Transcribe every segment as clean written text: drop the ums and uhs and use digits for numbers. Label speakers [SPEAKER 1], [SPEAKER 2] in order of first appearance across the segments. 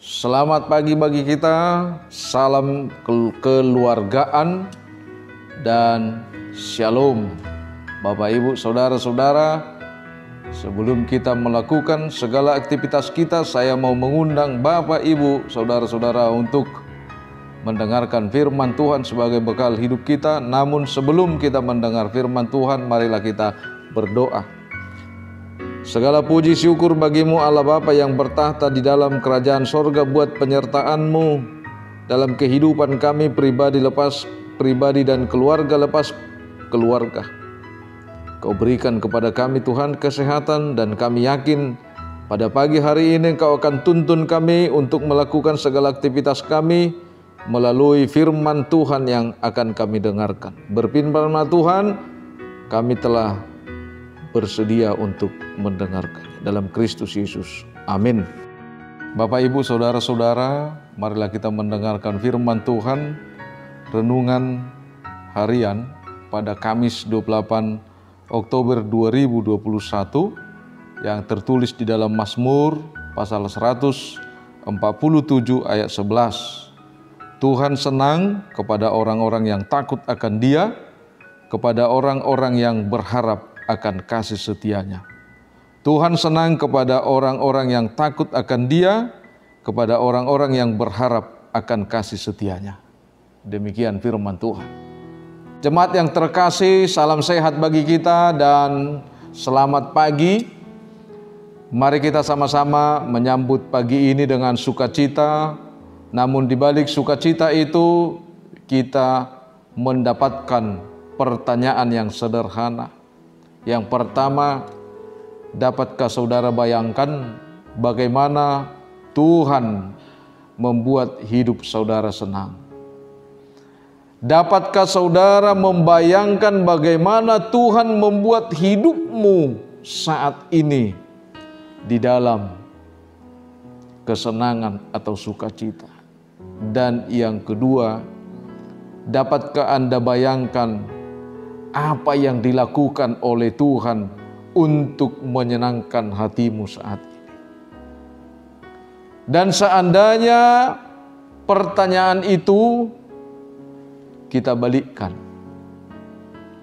[SPEAKER 1] Selamat pagi bagi kita, salam kekeluargaan dan shalom. Bapak, Ibu, saudara-saudara, sebelum kita melakukan segala aktivitas kita, saya mau mengundang Bapak, Ibu, saudara-saudara untuk mendengarkan firman Tuhan sebagai bekal hidup kita. Namun sebelum kita mendengar firman Tuhan, marilah kita berdoa. Segala puji syukur bagimu Allah Bapa yang bertahta di dalam kerajaan sorga, buat penyertaan-Mu dalam kehidupan kami pribadi lepas pribadi dan keluarga lepas keluarga. Kau berikan kepada kami Tuhan kesehatan, dan kami yakin pada pagi hari ini Kau akan tuntun kami untuk melakukan segala aktivitas kami melalui firman Tuhan yang akan kami dengarkan. Berfirman Tuhan, kami telah bersedia untuk mendengarkan dalam Kristus Yesus. Amin. Bapak, Ibu, saudara-saudara, marilah kita mendengarkan firman Tuhan, renungan harian pada Kamis 28 Oktober 2021 yang tertulis di dalam Mazmur pasal 147 ayat 11. Tuhan senang kepada orang-orang yang takut akan Dia, kepada orang-orang yang berharap akan kasih setia-Nya. Tuhan senang kepada orang-orang yang takut akan Dia, kepada orang-orang yang berharap akan kasih setia-Nya. Demikian firman Tuhan. Jemaat yang terkasih, salam sehat bagi kita dan selamat pagi. Mari kita sama-sama menyambut pagi ini dengan sukacita. Namun di balik sukacita itu kita mendapatkan pertanyaan yang sederhana. Yang pertama, dapatkah saudara bayangkan bagaimana Tuhan membuat hidup saudara senang? Dapatkah saudara membayangkan bagaimana Tuhan membuat hidupmu saat ini di dalam kesenangan atau sukacita? Dan yang kedua, dapatkah Anda bayangkan apa yang dilakukan oleh Tuhan untuk menyenangkan hatimu saat ini? Dan seandainya pertanyaan itu kita balikkan,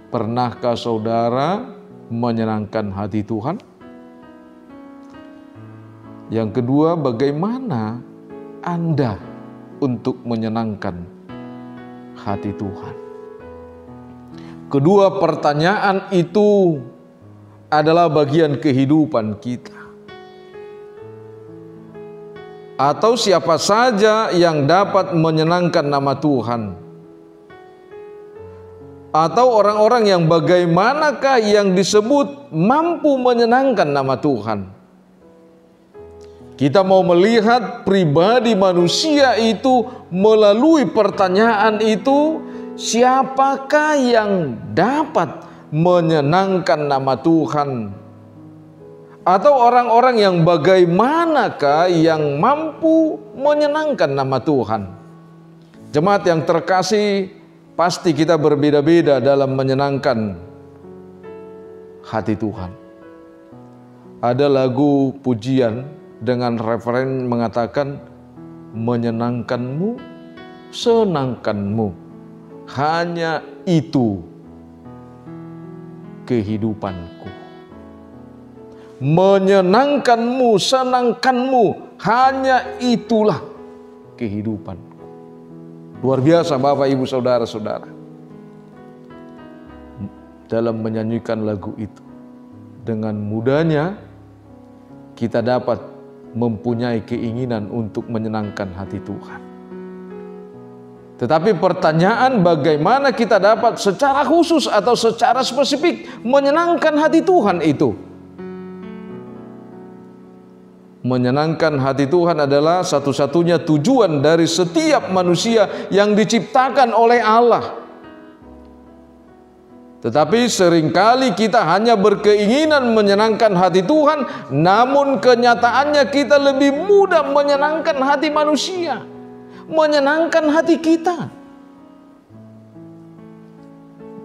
[SPEAKER 1] pernahkah saudara menyenangkan hati Tuhan? Yang kedua, bagaimana Anda untuk menyenangkan hati Tuhan? Kedua pertanyaan itu adalah bagian kehidupan kita. Atau siapa saja yang dapat menyenangkan nama Tuhan? Atau orang-orang yang bagaimanakah yang disebut mampu menyenangkan nama Tuhan? Kita mau melihat pribadi manusia itu melalui pertanyaan itu. Siapakah yang dapat menyenangkan nama Tuhan? Atau orang-orang yang bagaimanakah yang mampu menyenangkan nama Tuhan? Jemaat yang terkasih, pasti kita berbeda-beda dalam menyenangkan hati Tuhan. Ada lagu pujian dengan referen mengatakan, menyenangkanmu, senangkanmu, hanya itu kehidupanku. Menyenangkanmu, senangkanmu, hanya itulah kehidupanku. Luar biasa Bapak, Ibu, saudara-saudara. Dalam menyanyikan lagu itu, dengan mudahnya kita dapat mempunyai keinginan untuk menyenangkan hati Tuhan. Tetapi pertanyaan, bagaimana kita dapat secara khusus atau secara spesifik menyenangkan hati Tuhan itu? Menyenangkan hati Tuhan adalah satu-satunya tujuan dari setiap manusia yang diciptakan oleh Allah. Tetapi seringkali kita hanya berkeinginan menyenangkan hati Tuhan, namun kenyataannya kita lebih mudah menyenangkan hati manusia, menyenangkan hati kita.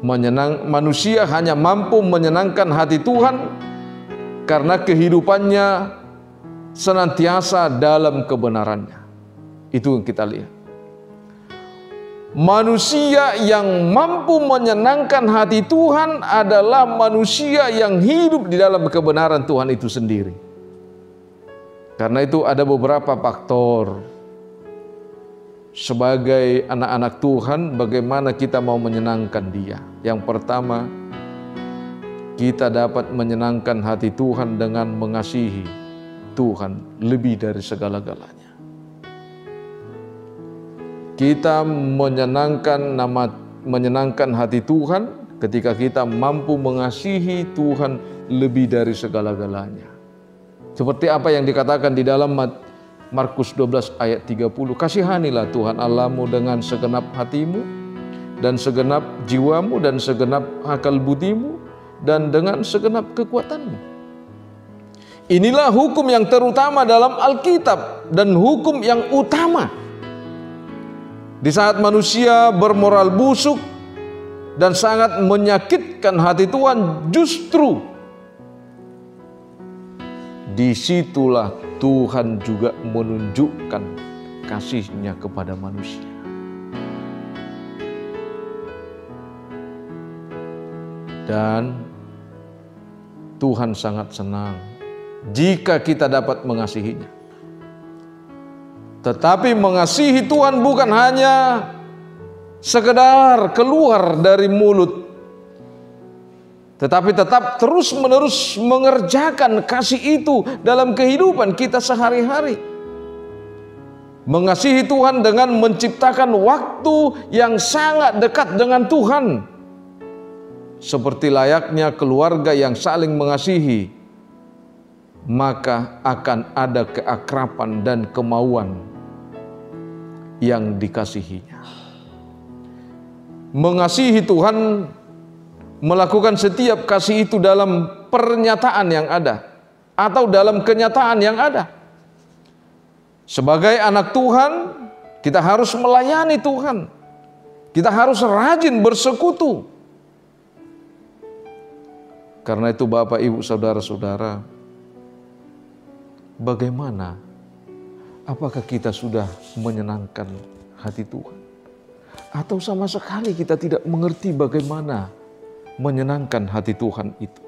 [SPEAKER 1] Manusia hanya mampu menyenangkan hati Tuhan karena kehidupannya senantiasa dalam kebenarannya. Itu yang kita lihat. Manusia yang mampu menyenangkan hati Tuhan adalah manusia yang hidup di dalam kebenaran Tuhan itu sendiri. Karena itu ada beberapa faktor sebagai anak-anak Tuhan bagaimana kita mau menyenangkan Dia. Yang pertama, kita dapat menyenangkan hati Tuhan dengan mengasihi Tuhan lebih dari segala-galanya. Kita menyenangkan hati Tuhan ketika kita mampu mengasihi Tuhan lebih dari segala-galanya. Seperti apa yang dikatakan di dalam Markus 12 ayat 30. Kasihanilah Tuhan Allahmu dengan segenap hatimu dan segenap jiwamu dan segenap akal budimu dan dengan segenap kekuatanmu. Inilah hukum yang terutama dalam Alkitab dan hukum yang utama. Di saat manusia bermoral busuk dan sangat menyakitkan hati Tuhan, justru disitulah Tuhan juga menunjukkan kasih-Nya kepada manusia. Dan Tuhan sangat senang jika kita dapat mengasihinya. Tetapi mengasihi Tuhan bukan hanya sekedar keluar dari mulut, tetapi tetap terus-menerus mengerjakan kasih itu dalam kehidupan kita sehari-hari. Mengasihi Tuhan dengan menciptakan waktu yang sangat dekat dengan Tuhan, seperti layaknya keluarga yang saling mengasihi, maka akan ada keakraban dan kemauan yang dikasihinya. Mengasihi Tuhan melakukan setiap kasih itu dalam pernyataan yang ada atau dalam kenyataan yang ada. Sebagai anak Tuhan, kita harus melayani Tuhan. Kita harus rajin bersekutu. Karena itu Bapak, Ibu, Saudara-saudara, bagaimana? Apakah kita sudah menyenangkan hati Tuhan? Atau sama sekali kita tidak mengerti bagaimana menyenangkan hati Tuhan itu?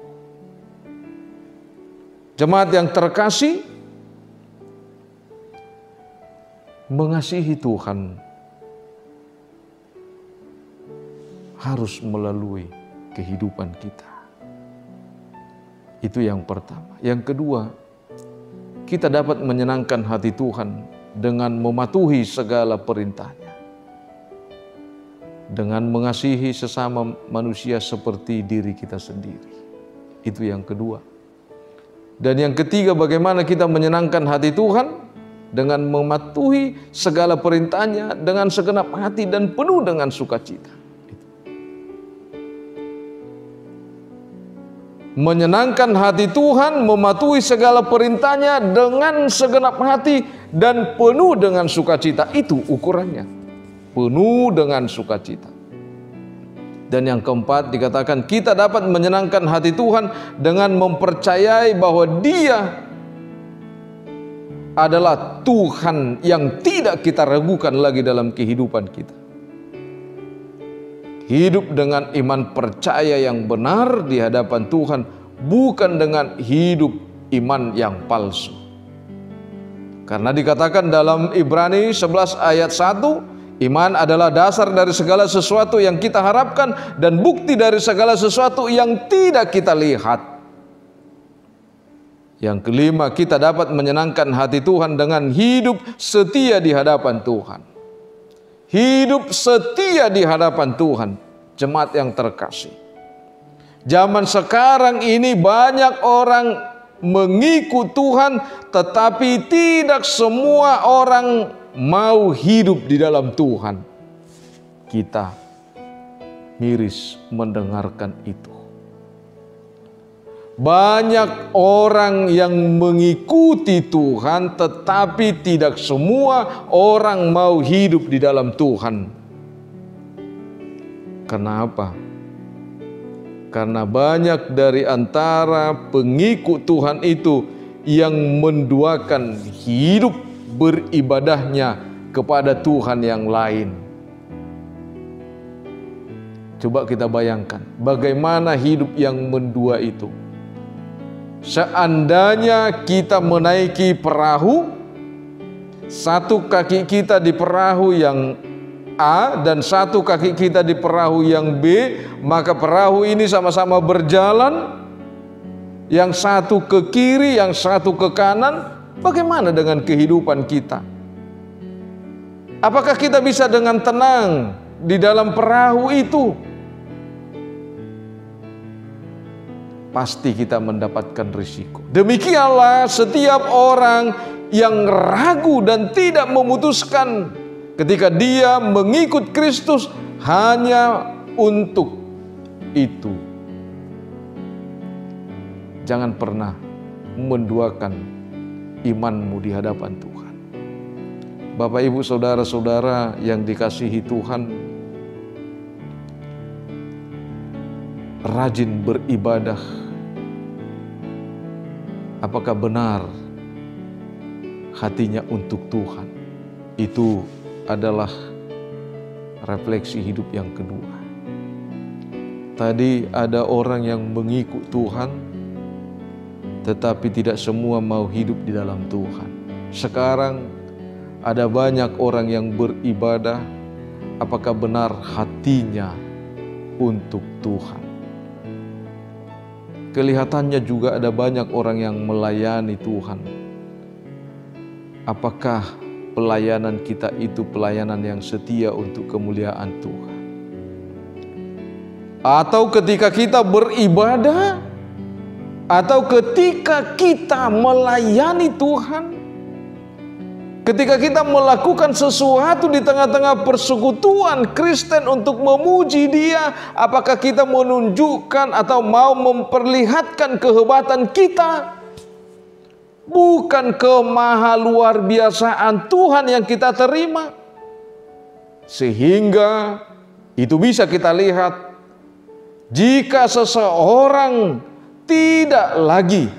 [SPEAKER 1] Jemaat yang terkasih, mengasihi Tuhan harus melalui kehidupan kita. Itu yang pertama. Yang kedua, kita dapat menyenangkan hati Tuhan dengan mematuhi segala perintah-Nya, dengan mengasihi sesama manusia seperti diri kita sendiri. Itu yang kedua. Dan yang ketiga, bagaimana kita menyenangkan hati Tuhan dengan mematuhi segala perintah-Nya dengan segenap hati dan penuh dengan sukacita. Menyenangkan hati Tuhan, mematuhi segala perintah-Nya dengan segenap hati dan penuh dengan sukacita. Itu ukurannya, penuh dengan sukacita. Dan yang keempat dikatakan kita dapat menyenangkan hati Tuhan dengan mempercayai bahwa Dia adalah Tuhan yang tidak kita ragukan lagi dalam kehidupan kita. Hidup dengan iman percaya yang benar di hadapan Tuhan, bukan dengan hidup iman yang palsu. Karena dikatakan dalam Ibrani 11 ayat 1, iman adalah dasar dari segala sesuatu yang kita harapkan dan bukti dari segala sesuatu yang tidak kita lihat. Yang kelima, kita dapat menyenangkan hati Tuhan dengan hidup setia di hadapan Tuhan. Hidup setia di hadapan Tuhan. Jemaat yang terkasih, zaman sekarang ini banyak orang mengikut Tuhan, tetapi tidak semua orang mau hidup di dalam Tuhan. Kita miris mendengarkan itu. Banyak orang yang mengikuti Tuhan, tetapi tidak semua orang mau hidup di dalam Tuhan. Kenapa? Karena banyak dari antara pengikut Tuhan itu yang menduakan hidup beribadahnya kepada Tuhan yang lain. Coba kita bayangkan bagaimana hidup yang mendua itu. Seandainya kita menaiki perahu, satu kaki kita di perahu yang A dan satu kaki kita di perahu yang B, maka perahu ini sama-sama berjalan, yang satu ke kiri, yang satu ke kanan. Bagaimana dengan kehidupan kita? Apakah kita bisa dengan tenang di dalam perahu itu? Pasti kita mendapatkan risiko. Demikianlah setiap orang yang ragu dan tidak memutuskan ketika dia mengikut Kristus hanya untuk itu. Jangan pernah menduakan imanmu di hadapan Tuhan. Bapak, Ibu, saudara-saudara yang dikasihi Tuhan, rajin beribadah. Apakah benar hatinya untuk Tuhan? Itu adalah refleksi hidup yang kedua. Tadi ada orang yang mengikut Tuhan, tetapi tidak semua mau hidup di dalam Tuhan. Sekarang ada banyak orang yang beribadah, apakah benar hatinya untuk Tuhan? Kelihatannya juga ada banyak orang yang melayani Tuhan. Apakah pelayanan kita itu pelayanan yang setia untuk kemuliaan Tuhan? Atau ketika kita beribadah, atau ketika kita melayani Tuhan, ketika kita melakukan sesuatu di tengah-tengah persekutuan Kristen untuk memuji Dia, apakah kita menunjukkan atau mau memperlihatkan kehebatan kita? Bukan kemaha luar biasaan Tuhan yang kita terima. Sehingga itu bisa kita lihat, jika seseorang tidak lagi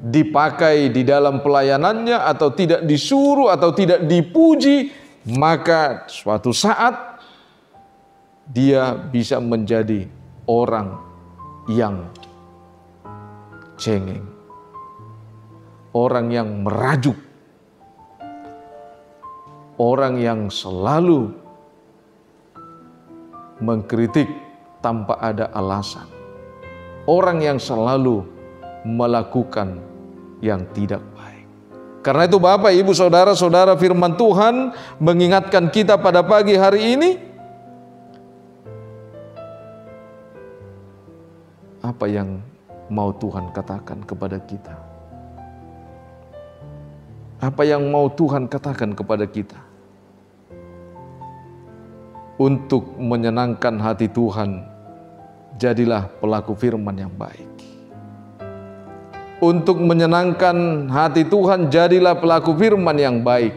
[SPEAKER 1] dipakai di dalam pelayanannya, atau tidak disuruh atau tidak dipuji, maka suatu saat dia bisa menjadi orang yang cengeng, orang yang merajuk, orang yang selalu mengkritik tanpa ada alasan, orang yang selalu melakukan yang tidak baik. Karena itu Bapak, Ibu, saudara-saudara, firman Tuhan mengingatkan kita pada pagi hari ini, apa yang mau Tuhan katakan kepada kita? Apa yang mau Tuhan katakan kepada kita? Untuk menyenangkan hati Tuhan, jadilah pelaku firman yang baik. Untuk menyenangkan hati Tuhan, jadilah pelaku firman yang baik.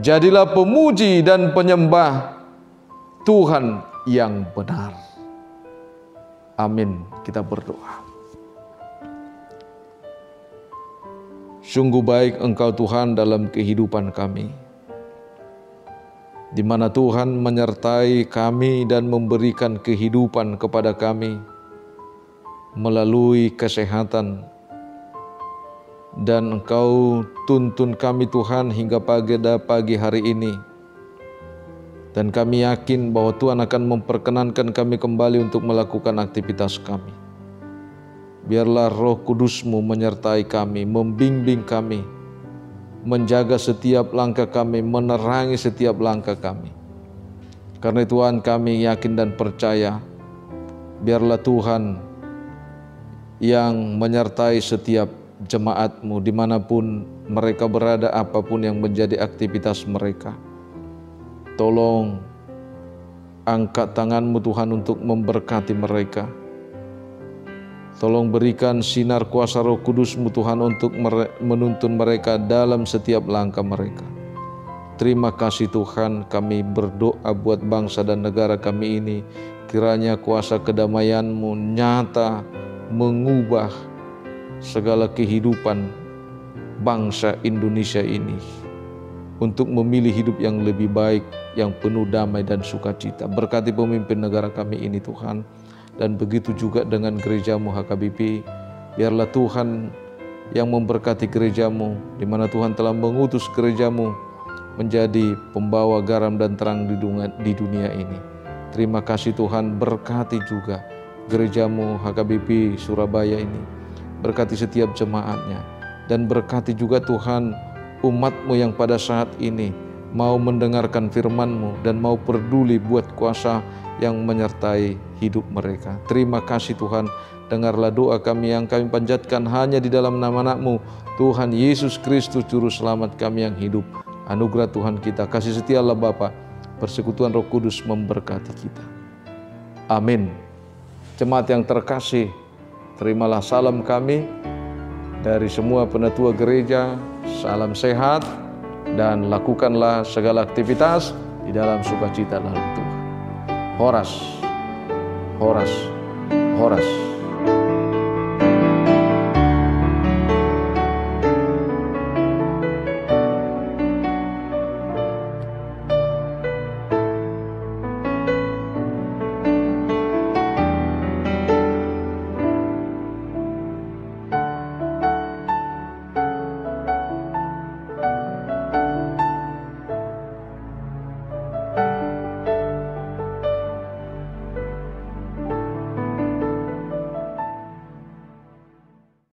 [SPEAKER 1] Jadilah pemuji dan penyembah Tuhan yang benar. Amin. Kita berdoa. Sungguh baik Engkau Tuhan dalam kehidupan kami, di mana Tuhan menyertai kami dan memberikan kehidupan kepada kami melalui kesehatan, dan Engkau tuntun kami Tuhan hingga pagi hari ini, dan kami yakin bahwa Tuhan akan memperkenankan kami kembali untuk melakukan aktivitas kami. Biarlah Roh Kudus-Mu menyertai kami, membimbing kami, menjaga setiap langkah kami, menerangi setiap langkah kami. Karena Tuhan, kami yakin dan percaya, biarlah Tuhan yang menyertai setiap jemaat-Mu dimanapun mereka berada, apapun yang menjadi aktivitas mereka. Tolong angkat tangan-Mu Tuhan untuk memberkati mereka. Tolong berikan sinar kuasa Roh Kudus-Mu Tuhan untuk menuntun mereka dalam setiap langkah mereka. Terima kasih Tuhan, kami berdoa buat bangsa dan negara kami ini. Kiranya kuasa kedamaian-Mu nyata mengubah segala kehidupan bangsa Indonesia ini. untuk memilih hidup yang lebih baik, yang penuh damai dan sukacita. Berkati pemimpin negara kami ini Tuhan, dan begitu juga dengan gereja-Mu HKBP. Biarlah Tuhan yang memberkati gereja-Mu, di mana Tuhan telah mengutus gereja-Mu menjadi pembawa garam dan terang di dunia ini. Terima kasih Tuhan, berkati juga gereja-Mu HKBP Surabaya ini. Berkati setiap jemaatnya, dan berkati juga Tuhan umat-Mu yang pada saat ini mau mendengarkan firman-Mu dan mau peduli buat kuasa yang menyertai hidup mereka. Terima kasih Tuhan, dengarlah doa kami yang kami panjatkan hanya di dalam nama anak-Mu, Tuhan Yesus Kristus Juru Selamat kami yang hidup. Anugerah Tuhan kita, kasih setia Allah Bapa, persekutuan Roh Kudus memberkati kita. Amin. Jemaat yang terkasih, terimalah salam kami dari semua penatua gereja. Salam sehat dan lakukanlah segala aktivitas di dalam sukacita dalam Tuhan. Horas, horas, horas.